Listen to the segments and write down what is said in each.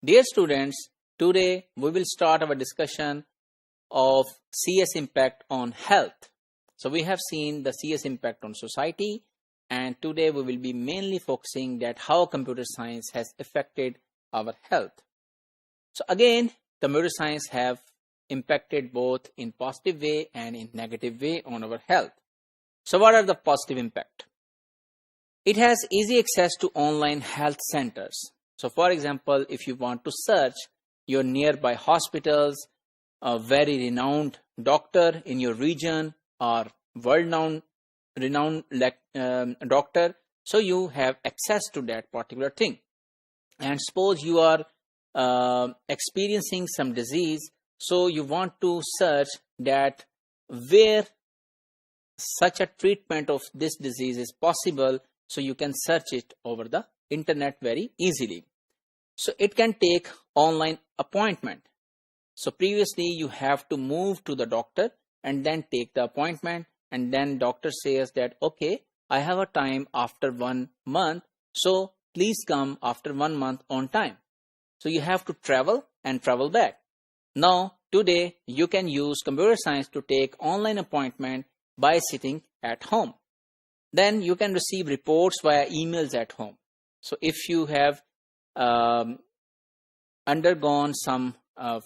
Dear students, today we will start our discussion of CS impact on health. So we have seen the CS impact on society, and today we will be mainly focusing that how computer science has affected our health. So again, computer science have impacted both in positive way and in negative way on our health. So what are the positive impact? It has easy access to online health centers. So for example, if you want to search your nearby hospitals, a very renowned doctor in your region or renowned doctor, so you have access to that particular thing. And suppose you are experiencing some disease, so you want to search that where such a treatment of this disease is possible, so you can search it over the internet very easily. So it can take online appointment. So previously you have to move to the doctor and then take the appointment, and then doctor says that okay, I have a time after 1 month, so please come after 1 month on time. So you have to travel and travel back. Now today you can use computer science to take online appointment by sitting at home. Then you can receive reports via emails at home. So if you have undergone some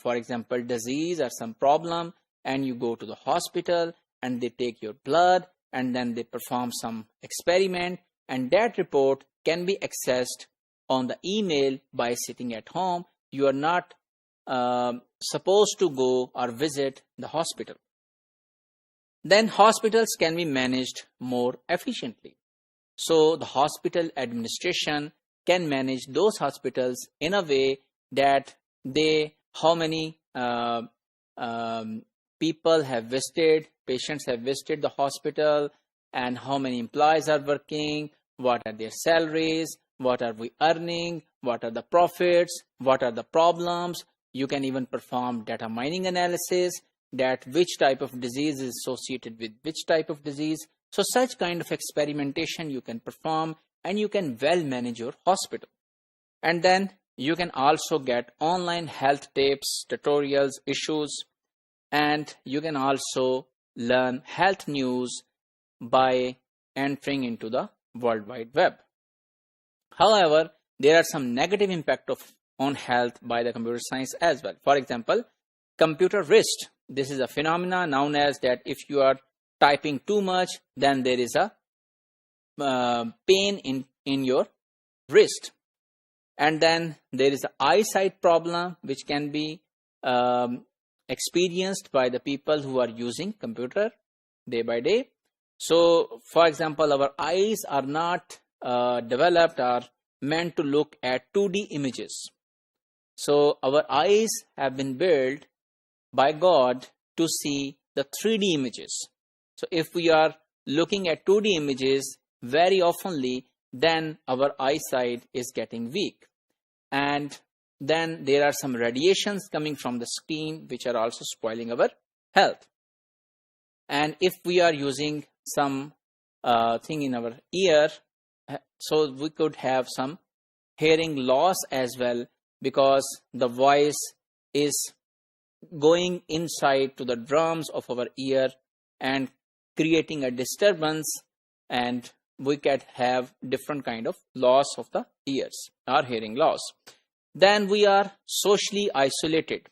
for example disease or some problem, and you go to the hospital and they take your blood and then they perform some experiment, and that report can be accessed on the email by sitting at home. You are not supposed to go or visit the hospital. Then hospitals can be managed more efficiently. So the hospital administration can manage those hospitals in a way that how many people have visited, patients have visited the hospital, and how many employees are working, what are their salaries, what are we earning, what are the profits, what are the problems. You can even perform data mining analysis, that which type of disease is associated with which type of disease. So such kind of experimentation you can perform, and you can well manage your hospital. And then you can also get online health tips, tutorials, issues, and you can also learn health news by entering into the World Wide Web. However, there are some negative impact on health by the computer science as well. For example, computer wrist. This is a phenomena known as that if you are typing too much, then there is a pain in your wrist. And then there is an eyesight problem which can be experienced by the people who are using computer day by day. So for example, our eyes are not developed or meant to look at 2D images. So our eyes have been built by God to see the 3D images. So if we are looking at 2D images very oftenly, then our eyesight is getting weak. And then there are some radiations coming from the screen which are also spoiling our health. And if we are using some thing in our ear, so we could have some hearing loss as well, because the voice is going inside to the drums of our ear and creating a disturbance, and we can have different kind of loss of the ears or hearing loss. Then we are socially isolated.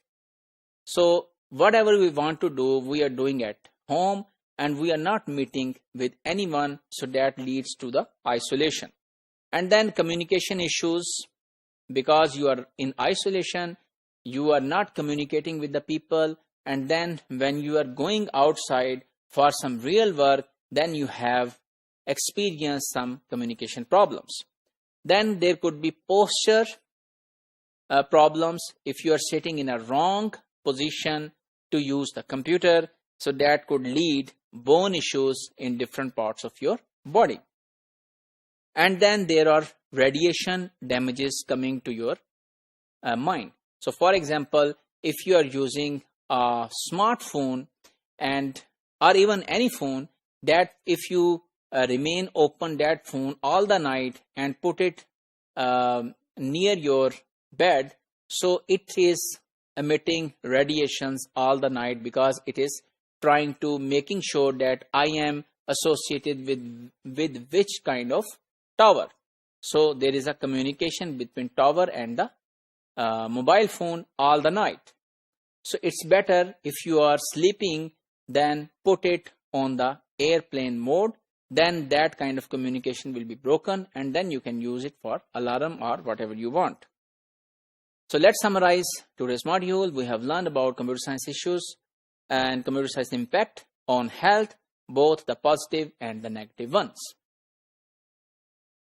So whatever we want to do, we are doing at home, and we are not meeting with anyone, so that leads to the isolation. And then communication issues, because you are in isolation, you are not communicating with the people, and then when you are going outside for some real work, then you have experienced some communication problems. Then there could be posture problems if you are sitting in a wrong position to use the computer, so that could lead bone issues in different parts of your body. And then there are radiation damages coming to your mind. So for example, if you are using a smartphone or even any phone, that if you remain open that phone all the night and put it near your bed, so it is emitting radiations all the night because it is trying to making sure that I am associated with which kind of tower. So there is a communication between tower and the mobile phone all the night. So it's better if you are sleeping, then put it on the airplane mode. Then that kind of communication will be broken, and then you can use it for alarm or whatever you want. So let's summarize today's module. We have learned about computer science issues and computer science impact on health, both the positive and the negative ones.